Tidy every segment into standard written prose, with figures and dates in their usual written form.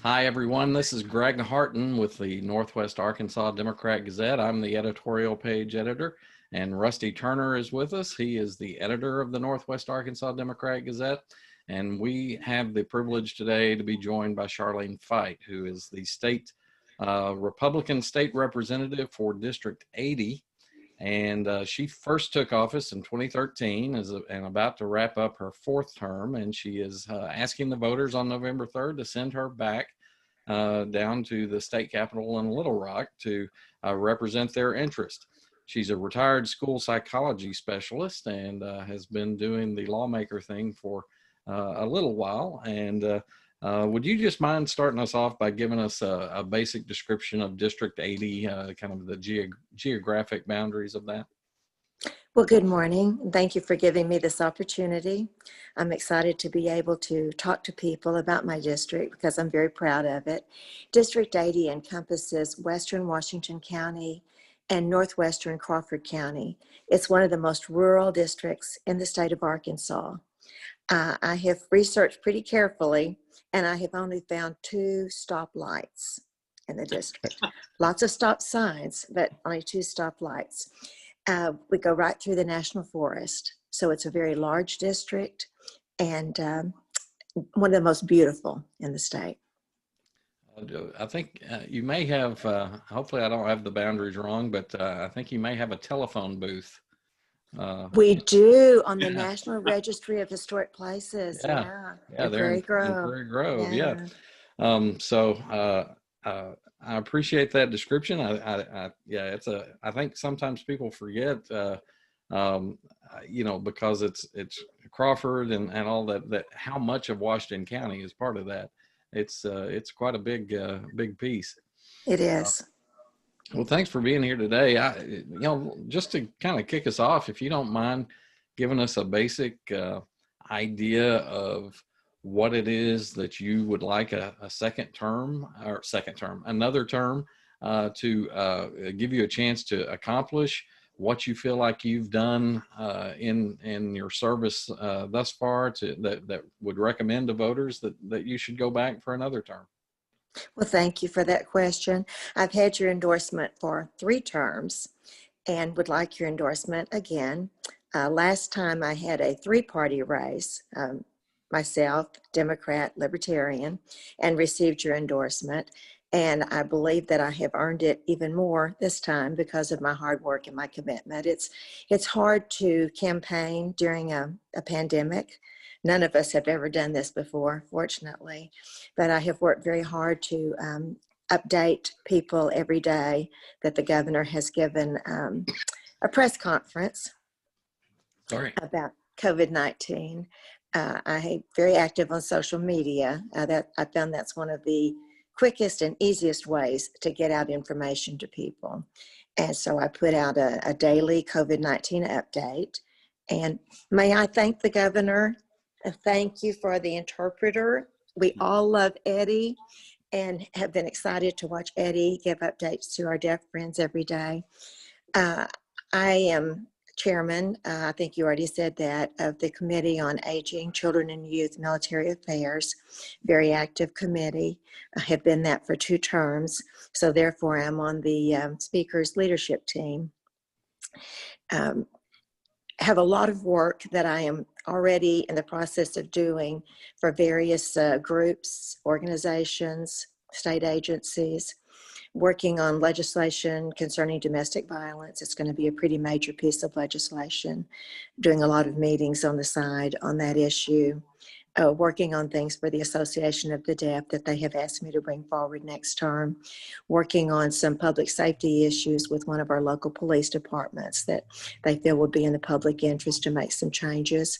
Hi, everyone. This is Greg Harton with the Northwest Arkansas Democrat-Gazette. I'm the editorial page editor, and Rusty Turner is with us. He is the editor of the Northwest Arkansas Democrat-Gazette, and we have the privilege today to be joined by Charlene Fite, who is the state Republican state representative for District 80. And she first took office in 2013 and about to wrap up her fourth term. And she is asking the voters on November 3rd to send her back down to the state capitol in Little Rock to represent their interest. She's a retired school psychology specialist and has been doing the lawmaker thing for a little while. And would you just mind starting us off by giving us a basic description of District 80, kind of the geographic boundaries of that? Well, good morning. Thank you for giving me this opportunity. I'm excited to be able to talk to people about my district because I'm very proud of it. District 80 encompasses Western Washington County and Northwestern Crawford County. It's one of the most rural districts in the state of Arkansas. I have researched pretty carefully, and I have only found 2 stoplights in the district. Lots of stop signs, but only 2 stoplights. We go right through the National Forest, so it's a very large district and one of the most beautiful in the state. I think you may have, hopefully I don't have the boundaries wrong, but I think you may have a telephone booth. We do on the National Registry of Historic Places. Yeah, in they're Prairie Grove. in Prairie Grove. Yeah. I appreciate that description. I think sometimes people forget, because it's Crawford and all that how much of Washington County is part of that. It's quite a big piece. It is. Well, thanks for being here today. Just to kind of kick us off, if you don't mind giving us a basic idea of what it is that you would like another term to give you a chance to accomplish, what you feel like you've done in your service thus far that would recommend to voters that you should go back for another term. Well, thank you for that question. I've had your endorsement for 3 terms and would like your endorsement again. Last time I had a 3-party race, myself, Democrat, Libertarian, and received your endorsement. And I believe that I have earned it even more this time because of my hard work and my commitment. It's hard to campaign during a pandemic. None of us have ever done this before, fortunately, but I have worked very hard to update people every day that the governor has given a press conference about COVID-19. I'm very active on social media. I found that's one of the quickest and easiest ways to get out information to people. And so I put out a daily COVID-19 update. And may I thank the governor. Thank you for the interpreter. We all love Eddie and have been excited to watch Eddie give updates to our deaf friends every day. I am chairman, I think you already said that, of the Committee on Aging, Children and Youth, Military Affairs, very active committee. I have been that for 2 terms, so therefore I'm on the speaker's leadership team. Have a lot of work that I am already in the process of doing for various groups, organizations, state agencies, working on legislation concerning domestic violence. It's going to be a pretty major piece of legislation, doing a lot of meetings on the side on that issue, working on things for the Association of the Deaf that they have asked me to bring forward next term, working on some public safety issues with one of our local police departments that they feel would be in the public interest to make some changes,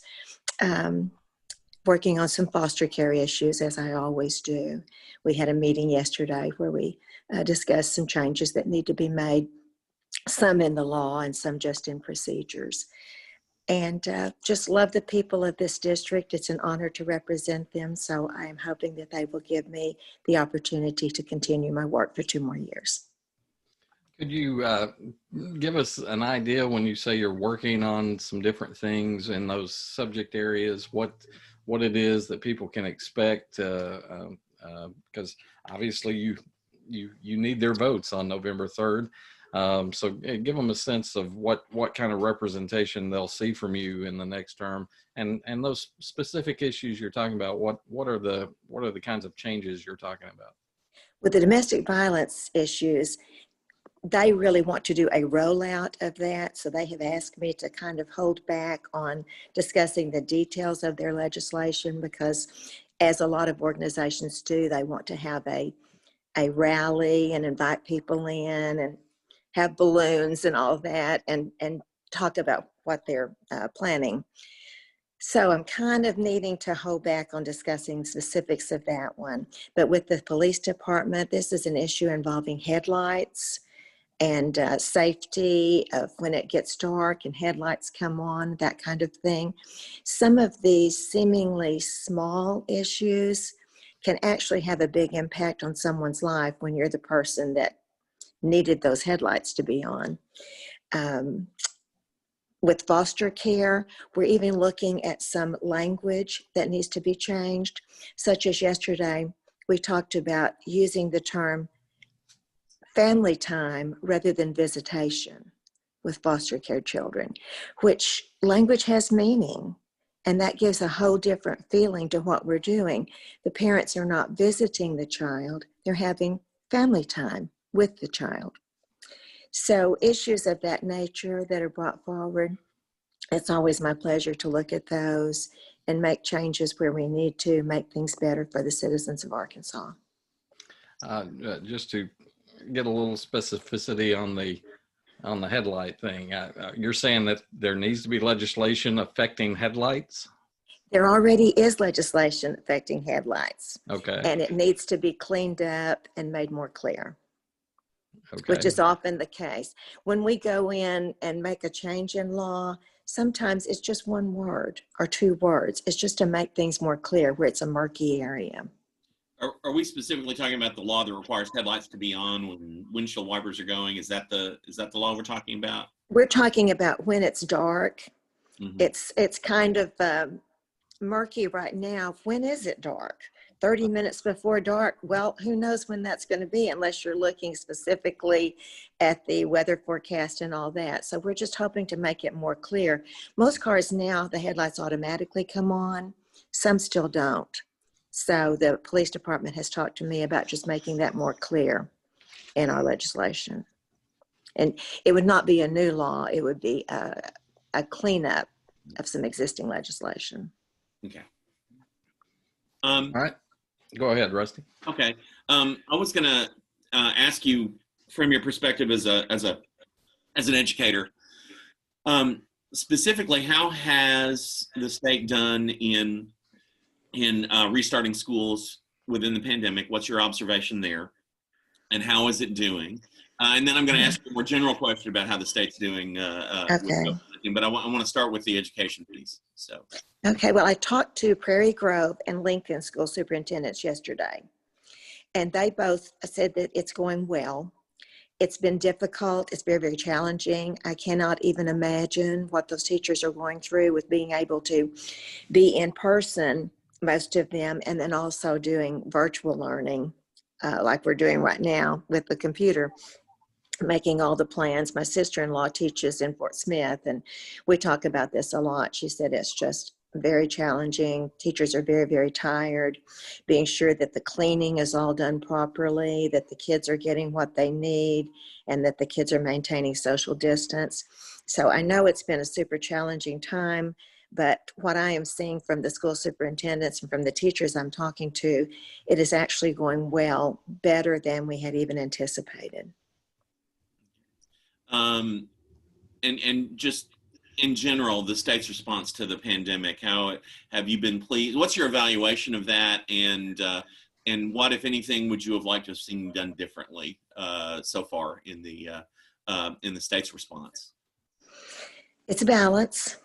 working on some foster care issues, as I always do. We had a meeting yesterday where we discussed some changes that need to be made, some in the law and some just in procedures. And just love the people of this district. It's an honor to represent them. So I am hoping that they will give me the opportunity to continue my work for 2 more years. Could you give us an idea when you say you're working on some different things in those subject areas, what it is that people can expect because obviously you need their votes on November 3rd. So give them a sense of what kind of representation they'll see from you in the next term, and those specific issues you're talking about. What are the kinds of changes you're talking about? With the domestic violence issues, they really want to do a rollout of that. So they have asked me to kind of hold back on discussing the details of their legislation, because as a lot of organizations do, they want to have a rally and invite people in and have balloons and all of that, and talk about what they're planning. So I'm kind of needing to hold back on discussing specifics of that one. But with the police department, this is an issue involving headlights and safety of when it gets dark and headlights come on, that kind of thing. Some of these seemingly small issues can actually have a big impact on someone's life when you're the person that needed those headlights to be on. With foster care, we're even looking at some language that needs to be changed, such as yesterday, we talked about using the term family time rather than visitation with foster care children, which language has meaning, and that gives a whole different feeling to what we're doing. The parents are not visiting the child, they're having family time with the child. So issues of that nature that are brought forward, it's always my pleasure to look at those and make changes where we need to make things better for the citizens of Arkansas. Just to get a little specificity on the headlight thing, you're saying that there needs to be legislation affecting headlights? There already is legislation affecting headlights. Okay. And it needs to be cleaned up and made more clear. Okay. Which is often the case. When we go in and make a change in law, sometimes it's just one word or two words. It's just to make things more clear where it's a murky area. Are we specifically talking about the law that requires headlights to be on when windshield wipers are going? Is that the law we're talking about? We're talking about when it's dark. Mm-hmm. It's kind of murky right now. When is it dark? 30 minutes before dark. Well, who knows when that's going to be unless you're looking specifically at the weather forecast and all that. So we're just hoping to make it more clear. Most cars now, the headlights automatically come on. Some still don't. So the police department has talked to me about just making that more clear in our legislation. And it would not be a new law. It would be a cleanup of some existing legislation. Okay. All right. Go ahead, Rusty. Okay. I was going to ask you, from your perspective as an educator, specifically, how has the state done in restarting schools within the pandemic? What's your observation there, and how is it doing? And then I'm going to ask you a more general question about how the state's doing. Okay. But I want to start with the education piece. So. Okay, well, I talked to Prairie Grove and Lincoln school superintendents yesterday, and they both said that it's going well. It's been difficult. It's very, very challenging. I cannot even imagine what those teachers are going through with being able to be in person, most of them, and then also doing virtual learning like we're doing right now with the computer, making all the plans. My sister-in-law teaches in Fort Smith, and we talk about this a lot. She said it's just very challenging. Teachers are very, very tired, being sure that the cleaning is all done properly, that the kids are getting what they need, and that the kids are maintaining social distance. So I know it's been a super challenging time, but what I am seeing from the school superintendents and from the teachers I'm talking to, it is actually going well, better than we had even anticipated. And just in general, the state's response to the pandemic, how have you been pleased? What's your evaluation of that? And what, if anything, would you have liked to have seen done differently so far in the state's response? It's a balance.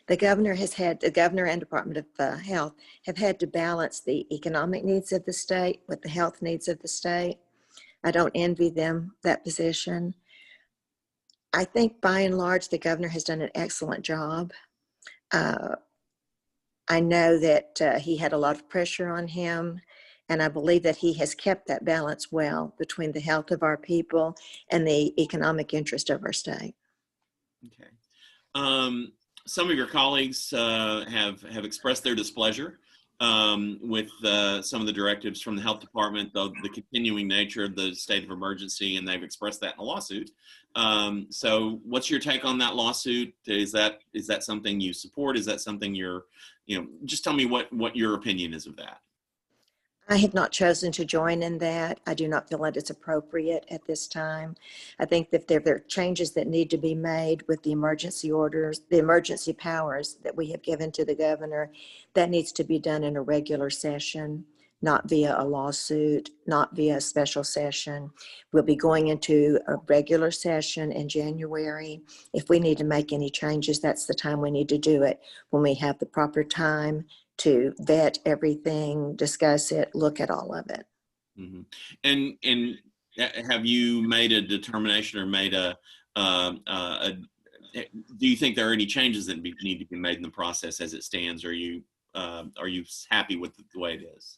The governor and Department of Health have had to balance the economic needs of the state with the health needs of the state. I don't envy them that position. I think by and large, the governor has done an excellent job. I know that he had a lot of pressure on him And I believe that he has kept that balance well between the health of our people and the economic interest of our state. Okay. Some of your colleagues have expressed their displeasure with some of the directives from the health department, the continuing nature of the state of emergency, and they've expressed that in a lawsuit. So what's your take on that lawsuit? Is that something you support? Is that something just tell me what your opinion is of that. I have not chosen to join in that. I do not feel that it's appropriate at this time. I think that there are changes that need to be made with the emergency orders, the emergency powers that we have given to the governor. That needs to be done in a regular session, not via a lawsuit, not via a special session. We'll be going into a regular session in January. If we need to make any changes, that's the time we need to do it, when we have the proper time to vet everything, discuss it, look at all of it. Mm-hmm. And have you made a determination or made do you think there are any changes that need to be made in the process as it stands? Are you happy with the way it is?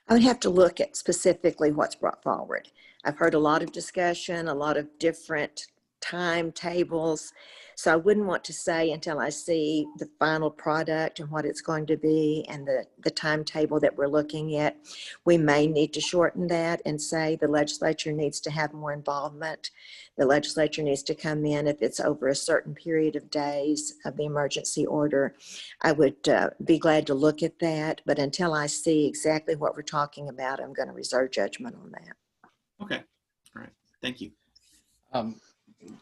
I would have to look at specifically what's brought forward. I've heard a lot of discussion, a lot of different timetables. So I wouldn't want to say until I see the final product and what it's going to be and the timetable that we're looking at. We may need to shorten that and say the legislature needs to have more involvement. The legislature needs to come in if it's over a certain period of days of the emergency order. I would be glad to look at that, but until I see exactly what we're talking about, I'm going to reserve judgment on that. Okay. All right. Thank you.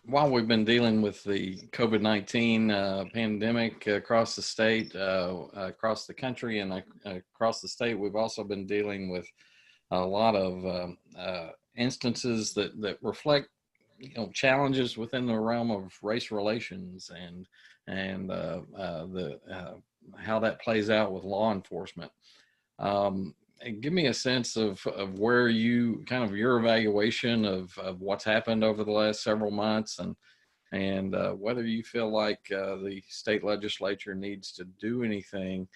While we've been dealing with the COVID-19 pandemic across the state, across the country, and across the state, we've also been dealing with a lot of instances that reflect, challenges within the realm of race relations and how that plays out with law enforcement. And give me a sense of where your evaluation of what's happened over the last several months and whether you feel like the state legislature needs to do anything,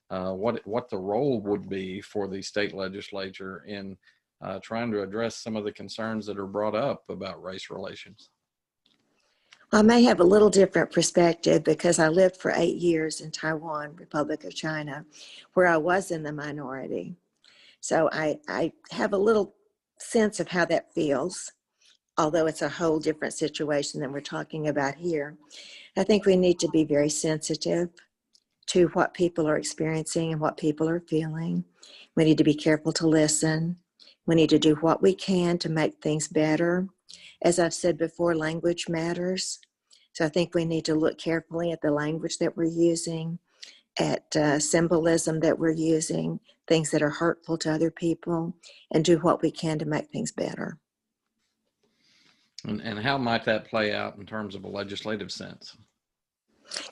what the role would be for the state legislature in trying to address some of the concerns that are brought up about race relations. I may have a little different perspective because I lived for 8 years in Taiwan, Republic of China, where I was in the minority. So I have a little sense of how that feels, although it's a whole different situation than we're talking about here. I think we need to be very sensitive to what people are experiencing and what people are feeling. We need to be careful to listen. We need to do what we can to make things better. As I've said before, language matters. So I think we need to look carefully at the language that we're using, at symbolism that we're using, things that are hurtful to other people, and do what we can to make things better. And how might that play out in terms of a legislative sense?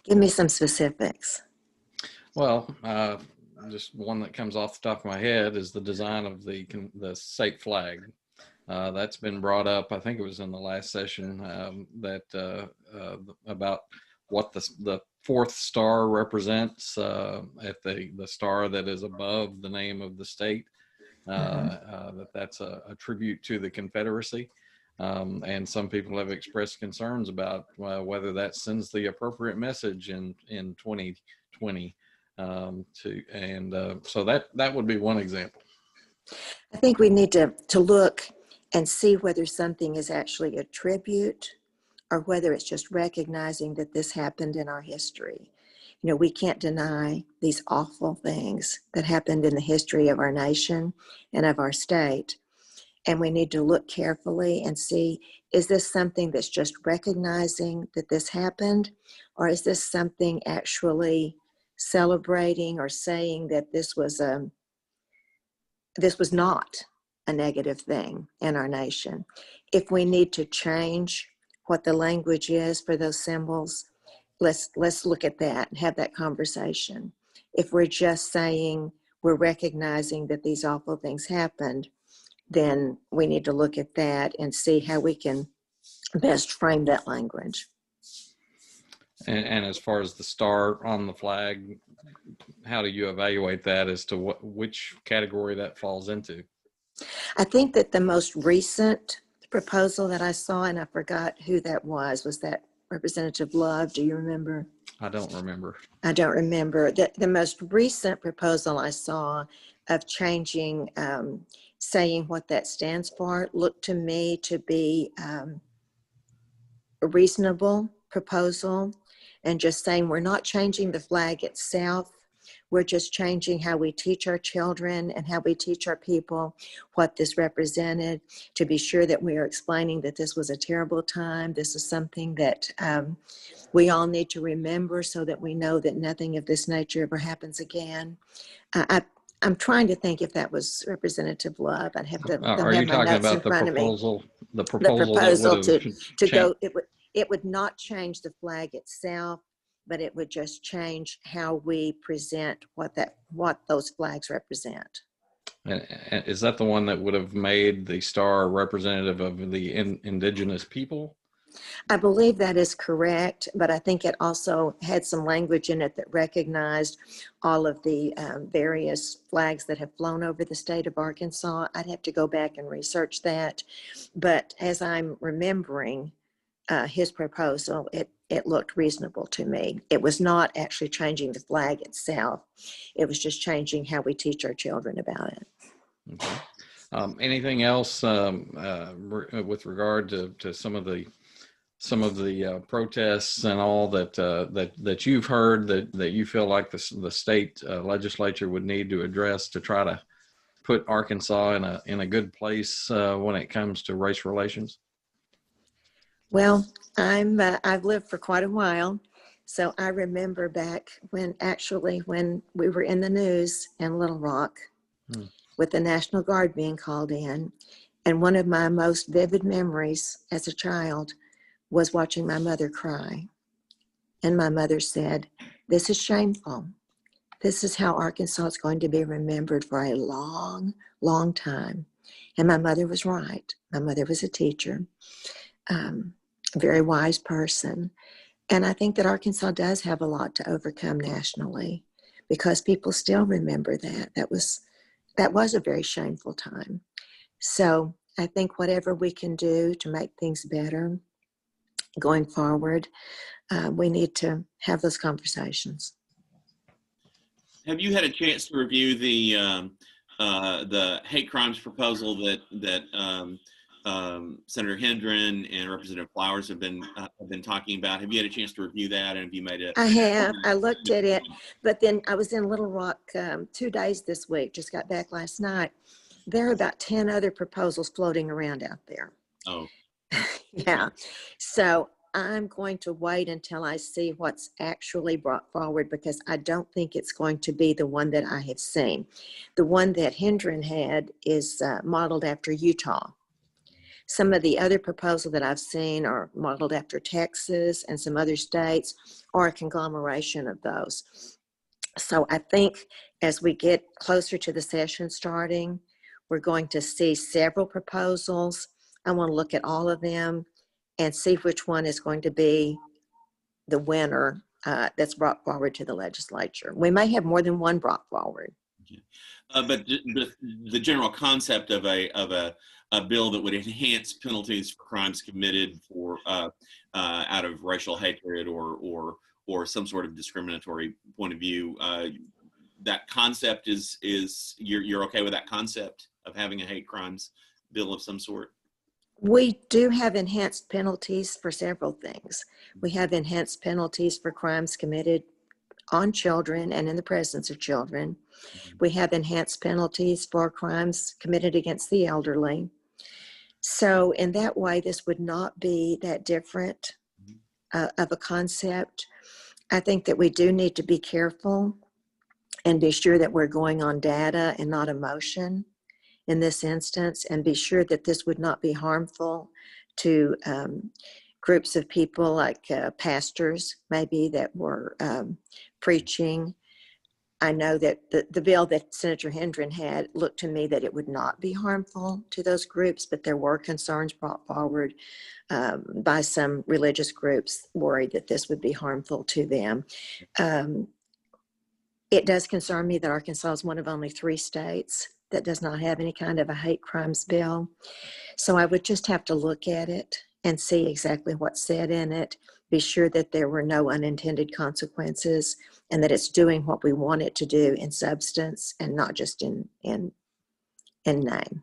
Give me some specifics. Well, just one that comes off the top of my head is the design of the state flag. That's been brought up, I think it was in the last session, about what the fourth star represents at the star that is above the name of the state, that's a tribute to the Confederacy. And some people have expressed concerns about whether that sends the appropriate message in 2020. So that would be one example. I think we need to look and see whether something is actually a tribute or whether it's just recognizing that this happened in our history. We can't deny these awful things that happened in the history of our nation and of our state. And we need to look carefully and see, is this something that's just recognizing that this happened? Or is this something actually celebrating or saying that this was not a negative thing in our nation? If we need to change what the language is for those symbols, let's look at that and have that conversation. If we're just saying we're recognizing that these awful things happened, then we need to look at that and see how we can best frame that language. And as far as the star on the flag, how do you evaluate that as to which category that falls into? I think that the most recent proposal that I saw, and I forgot who that was that Representative Love? Do you remember? I don't remember. I don't remember. The most recent proposal I saw of changing, saying what that stands for, looked to me to be a reasonable proposal, and just saying we're not changing the flag itself. We're just changing how we teach our children and how we teach our people what this represented, to be sure that we are explaining that this was a terrible time. This is something that we all need to remember so that we know that nothing of this nature ever happens again. I'm trying to think if that was Representative Love. I'd have to Are have you my talking notes in about the front of me. proposal? The The proposal that proposal would have to changed? go, it would not change the flag itself, but it would just change how we present what those flags represent. And is that the one that would have made the star representative of the indigenous people? I believe that is correct, but I think it also had some language in it that recognized all of the various flags that have flown over the state of Arkansas. I'd have to go back and research that. But as I'm remembering his proposal, it looked reasonable to me. It was not actually changing the flag itself. It was just changing how we teach our children about it. Okay. Anything else with regard to some of the protests and all that you've heard that you feel like the state legislature would need to address to try to put Arkansas in a good place when it comes to race relations? Well, I've lived for quite a while, so I remember back when we were in the news in Little Rock with the National Guard being called in, and one of my most vivid memories as a child was watching my mother cry. And my mother said, "This is shameful. This is how Arkansas is going to be remembered for a long, long time." And my mother was right. My mother was a teacher. A very wise person. And I think that Arkansas does have a lot to overcome nationally, because people still remember that. That was a very shameful time. So I think whatever we can do to make things better going forward, we need to have those conversations. Have you had a chance to review the hate crimes proposal that Senator Hendren and Representative Flowers have been talking about? Have you had a chance to review that, and have you made it? I have. I looked at it, but then I was in Little Rock 2 days this week. Just got back last night. There are about 10 other proposals floating around out there. Oh, yeah. So I'm going to wait until I see what's actually brought forward, because I don't think it's going to be the one that I have seen. The one that Hendren had is modeled after Utah. Some of the other proposals that I've seen are modeled after Texas and some other states, or a conglomeration of those. So I think as we get closer to the session starting, we're going to see several proposals. I want to look at all of them and see which one is going to be the winner that's brought forward to the legislature. We may have more than one brought forward. but the general concept of a bill that would enhance penalties for crimes committed for out of racial hatred or some sort of discriminatory point of view, that concept is you're okay with that concept of having a hate crimes bill of some sort? We do have enhanced penalties for several things. We have enhanced penalties for crimes committed on children and in the presence of children. We have enhanced penalties for crimes committed against the elderly. So in that way, this would not be that different of a concept. I think that we do need to be careful and be sure that we're going on data and not emotion in this instance, and be sure that this would not be harmful to groups of people like pastors maybe that were preaching I know that the bill that Senator Hendren had looked to me that it would not be harmful to those groups, but there were concerns brought forward by some religious groups worried that this would be harmful to them. It does concern me that Arkansas is one of only 3 states that does not have any kind of a hate crimes bill. So I would just have to look at it and see exactly what's said in it, be sure that there were no unintended consequences, and that it's doing what we want it to do in substance and not just in name.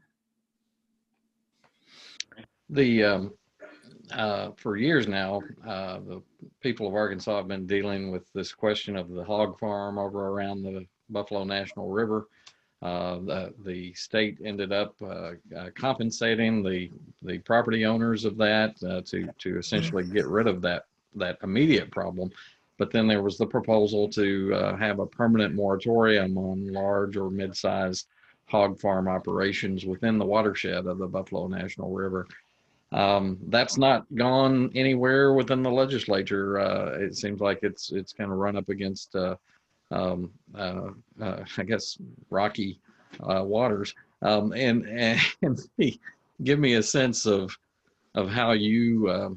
For years now, the people of Arkansas have been dealing with this question of the hog farm over around the Buffalo National River. The state ended up compensating the property owners of that to essentially get rid of that immediate problem. But then there was the proposal to have a permanent moratorium on large or mid-sized hog farm operations within the watershed of the Buffalo National River. That's not gone anywhere within the legislature. It seems like it's kind of run up against I guess rocky waters. And give me a sense of how you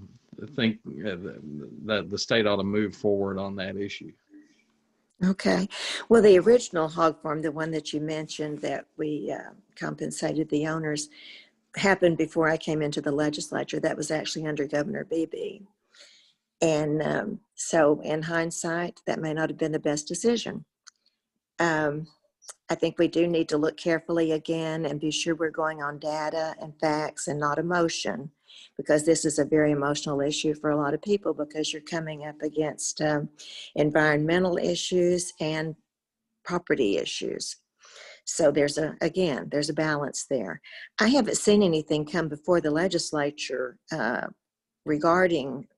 think that the state ought to move forward on that issue. Okay. Well, the original hog farm, the one that you mentioned that we compensated the owners, happened before I came into the legislature. That was actually under Governor Beebe. And so in hindsight, that may not have been the best decision. I think we do need to look carefully again and be sure we're going on data and facts and not emotion, because this is a very emotional issue for a lot of people, because you're coming up against environmental issues and property issues. So there's a balance there. I haven't seen anything come before the legislature regarding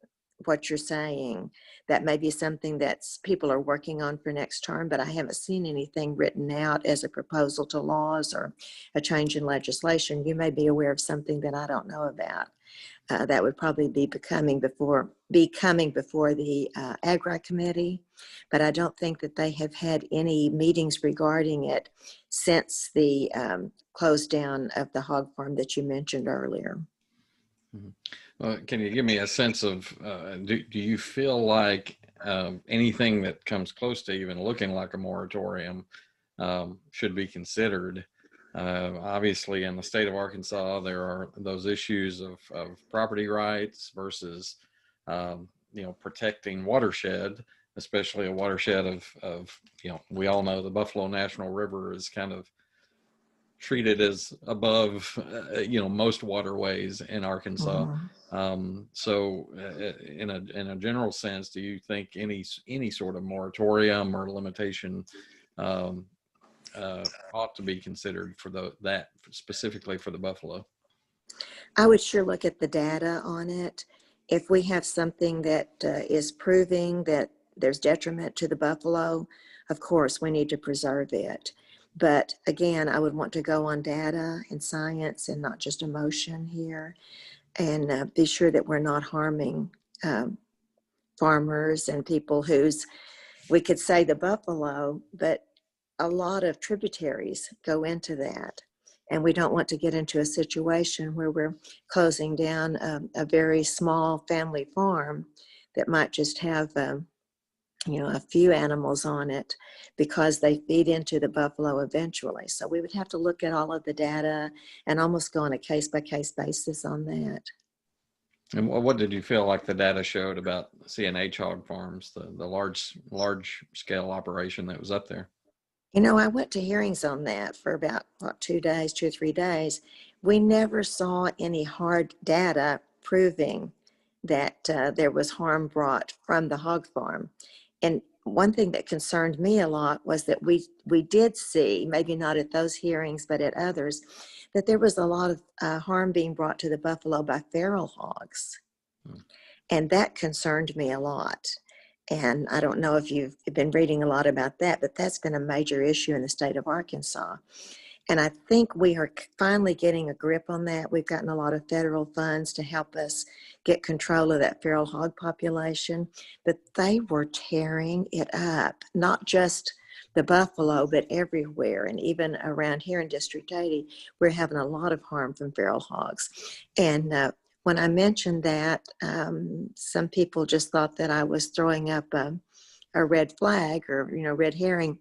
what you're saying. That may be something that people are working on for next term, but I haven't seen anything written out as a proposal to laws or a change in legislation. You may be aware of something that I don't know about. That would probably be coming before the Agri Committee, but I don't think that they have had any meetings regarding it since the close down of the hog farm that you mentioned earlier. Mm-hmm. Well, can you give me a sense of, do you feel like anything that comes close to even looking like a moratorium should be considered? Obviously, in the state of Arkansas, there are those issues of property rights versus, protecting watershed, especially a watershed of, we all know the Buffalo National River is kind of treated as above, most waterways in Arkansas. So in a general sense, do you think any sort of moratorium or limitation ought to be considered for that specifically for the buffalo? I would sure look at the data on it. If we have something that is proving that there's detriment to the buffalo, of course we need to preserve it. But again, I would want to go on data and science and not just emotion here, and be sure that we're not harming farmers and people we could say the buffalo, but a lot of tributaries go into that. And we don't want to get into a situation where we're closing down a very small family farm that might just have a few animals on it, because they feed into the buffalo eventually. So we would have to look at all of the data and almost go on a case-by-case basis on that. And what did you feel like the data showed about CNH hog farms, the large scale operation that was up there? I went to hearings on that for about 2 or 3 days. We never saw any hard data proving that there was harm brought from the hog farm. And one thing that concerned me a lot was that we did see, maybe not at those hearings, but at others, that there was a lot of harm being brought to the buffalo by feral hogs. And that concerned me a lot. And I don't know if you've been reading a lot about that, but that's been a major issue in the state of Arkansas. And I think we are finally getting a grip on that. We've gotten a lot of federal funds to help us get control of that feral hog population, but they were tearing it up, not just the Buffalo, but everywhere. And even around here in District 80, we're having a lot of harm from feral hogs. And when I mentioned that, some people just thought that I was throwing up a red flag or, red herring,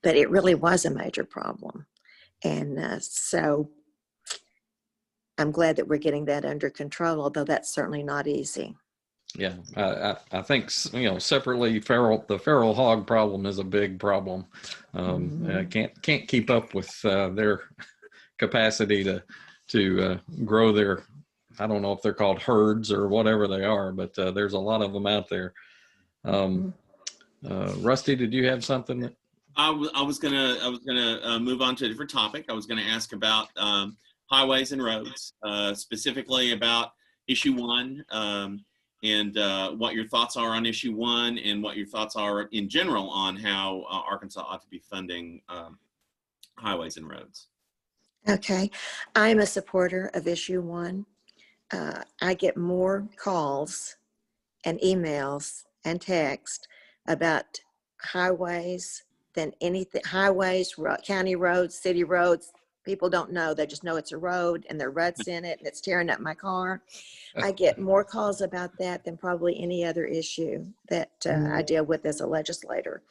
but it really was a major problem. And so I'm glad that we're getting that under control, although that's certainly not easy. Yeah, I think separately, the feral hog problem is a big problem. Can't keep up with their capacity to grow their. I don't know if they're called herds or whatever they are, but there's a lot of them out there. Rusty, did you have something that? I was gonna move on to a different topic. I was gonna ask about highways and roads, specifically about issue 1, and what your thoughts are on issue 1, and what your thoughts are in general on how Arkansas ought to be funding highways and roads. Okay, I'm a supporter of issue 1. I get more calls and emails and text about highways than anything. Highways, county roads, city roads. People don't know. They just know it's a road and there are ruts in it and it's tearing up my car. I get more calls about that than probably any other issue that I deal with as a legislator.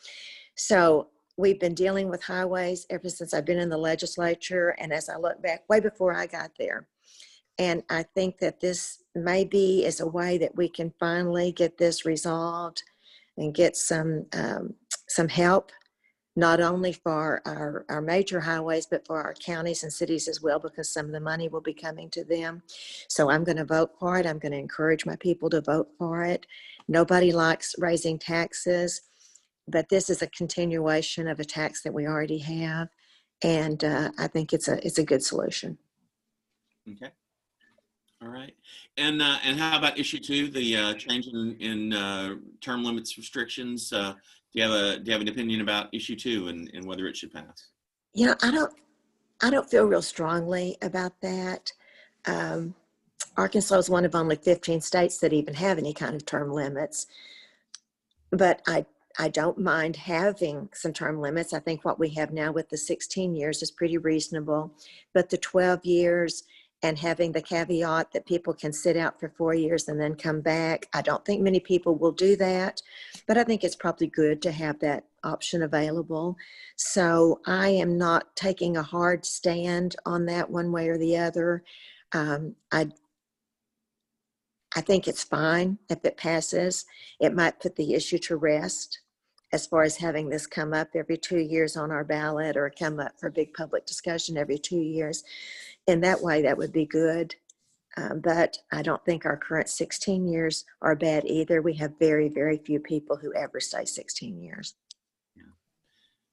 So we've been dealing with highways ever since I've been in the legislature, and as I look back, way before I got there. And I think that this maybe is a way that we can finally get this resolved and get some help, not only for our major highways, but for our counties and cities as well, because some of the money will be coming to them. So I'm going to vote for it. I'm going to encourage my people to vote for it. Nobody likes raising taxes, but this is a continuation of a tax that we already have. And I think it's a good solution. Okay. All right. And how about issue 2, the change in term limits restrictions? Do you have an opinion about issue 2 and whether it should pass? I don't feel real strongly about that. Arkansas is one of only 15 states that even have any kind of term limits. But I don't mind having some term limits. I think what we have now with the 16 years is pretty reasonable. But the 12 years and having the caveat that people can sit out for 4 years and then come back, I don't think many people will do that. But I think it's probably good to have that option available. So I am not taking a hard stand on that one way or the other. I think it's fine if it passes. It might put the issue to rest as far as having this come up every 2 years on our ballot or come up for big public discussion every 2 years. In that way, that would be good. But I don't think our current 16 years are bad either. We have very, very few people who ever stay 16 years. Yeah.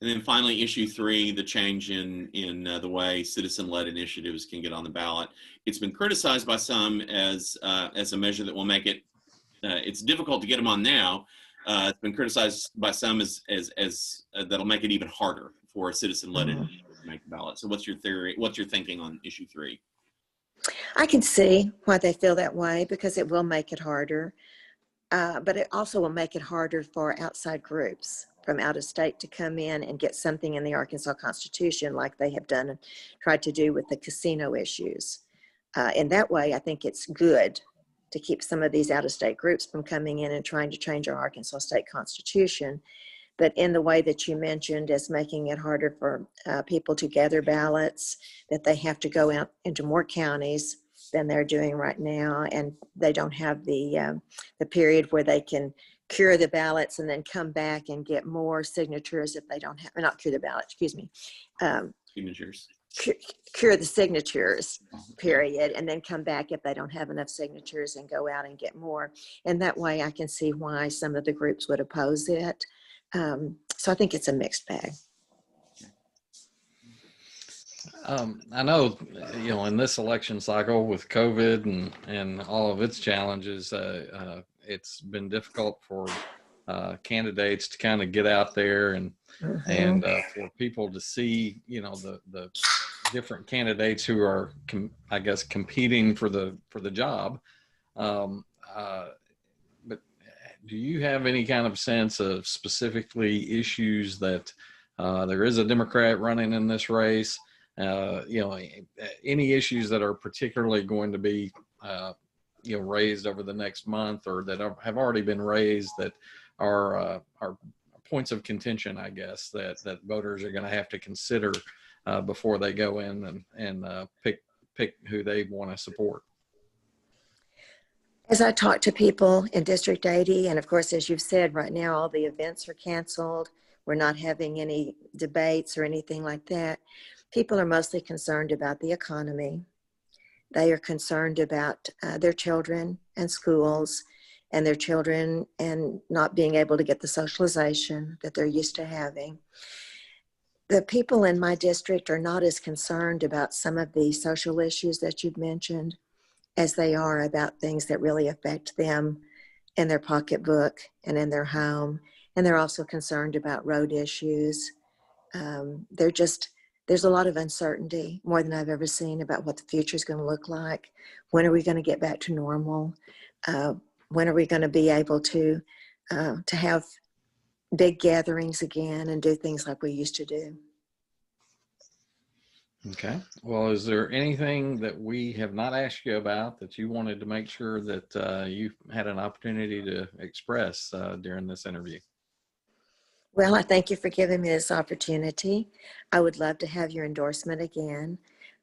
And then finally, issue 3, the change in the way citizen-led initiatives can get on the ballot. It's been criticized by some as a measure that will make it, it's difficult to get them on now. It's been criticized by some as that'll make it even harder for a citizen-led initiative to make the ballot. So what's your theory? What's your thinking on issue 3? I can see why they feel that way, because it will make it harder. But it also will make it harder for outside groups from out of state to come in and get something in the Arkansas Constitution like they have done and tried to do with the casino issues. In that way, I think it's good to keep some of these out-of-state groups from coming in and trying to change our Arkansas state constitution. But in the way that you mentioned, as making it harder for people to gather ballots, that they have to go out into more counties than they're doing right now, and they don't have the period where they can cure the ballots and then come back and get more signatures if they don't have, not cure the ballot, excuse me. Signatures. Cure the signatures, period, and then come back if they don't have enough signatures and go out and get more. And that way I can see why some of the groups would oppose it. So I think it's a mixed bag. I know, in this election cycle with COVID and all of its challenges, it's been difficult for candidates to kind of get out there and for people to see, the different candidates who are, I guess, competing for the job. But do you have any kind of sense of specifically issues that there is a Democrat running in this race? Any issues that are particularly going to be raised over the next month, or that have already been raised, that are points of contention, I guess, that voters are going to have to consider before they go in and pick who they want to support? As I talk to people in District 80, and of course, as you've said, right now, all the events are canceled. We're not having any debates or anything like that. People are mostly concerned about the economy. They are concerned about their children and schools, and their children and not being able to get the socialization that they're used to having. The people in my district are not as concerned about some of the social issues that you've mentioned as they are about things that really affect them in their pocketbook and in their home. And they're also concerned about road issues. There's a lot of uncertainty, more than I've ever seen, about what the future is going to look like. When are we going to get back to normal? When are we going to be able to have big gatherings again and do things like we used to do? Okay. Well, is there anything that we have not asked you about that you wanted to make sure that you had an opportunity to express during this interview? Well, I thank you for giving me this opportunity. I would love to have your endorsement again.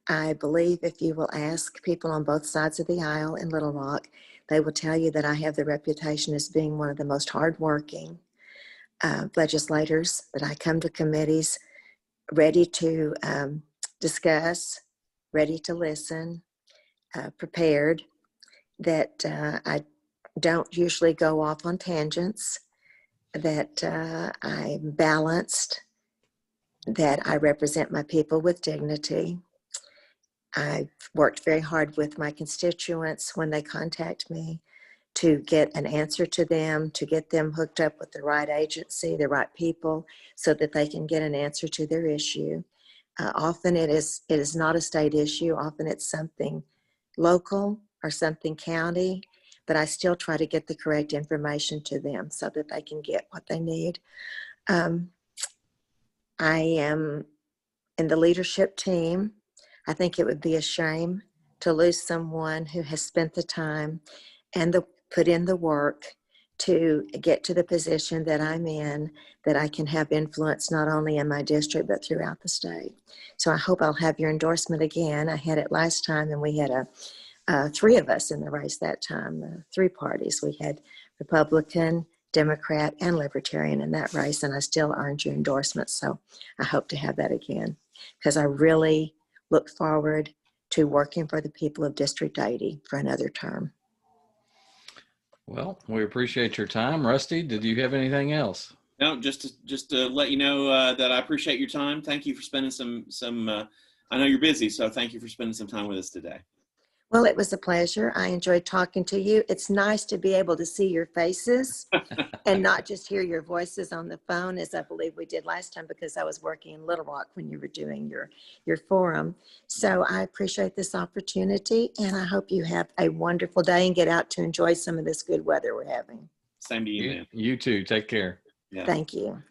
I believe if you will ask people on both sides of the aisle in Little Rock, they will tell you that I have the reputation as being one of the most hardworking legislators, that I come to committees ready to discuss, ready to listen, prepared, that I don't usually go off on tangents, that I'm balanced, that I represent my people with dignity. I've worked very hard with my constituents when they contact me to get an answer to them, to get them hooked up with the right agency, the right people, so that they can get an answer to their issue. Often it is not a state issue. Often it's something local or something county, but I still try to get the correct information to them so that they can get what they need. I am in the leadership team. I think it would be a shame to lose someone who has spent the time and put in the work to get to the position that I'm in, that I can have influence not only in my district, but throughout the state. So I hope I'll have your endorsement again. I had it last time, and we had three of us in the race that time, three parties. We had Republican, Democrat, and Libertarian in that race, and I still earned your endorsement. So I hope to have that again, because I really look forward to working for the people of District 80 for another term. Well, we appreciate your time. Rusty, did you have anything else? No, just to let you know that I appreciate your time. Thank you for spending some. I know you're busy, so thank you for spending some time with us today. Well, it was a pleasure. I enjoyed talking to you. It's nice to be able to see your faces and not just hear your voices on the phone, as I believe we did last time, because I was working in Little Rock when you were doing your forum. So I appreciate this opportunity, and I hope you have a wonderful day and get out to enjoy some of this good weather we're having. Same to you, man. You too. Take care. Yeah. Thank you.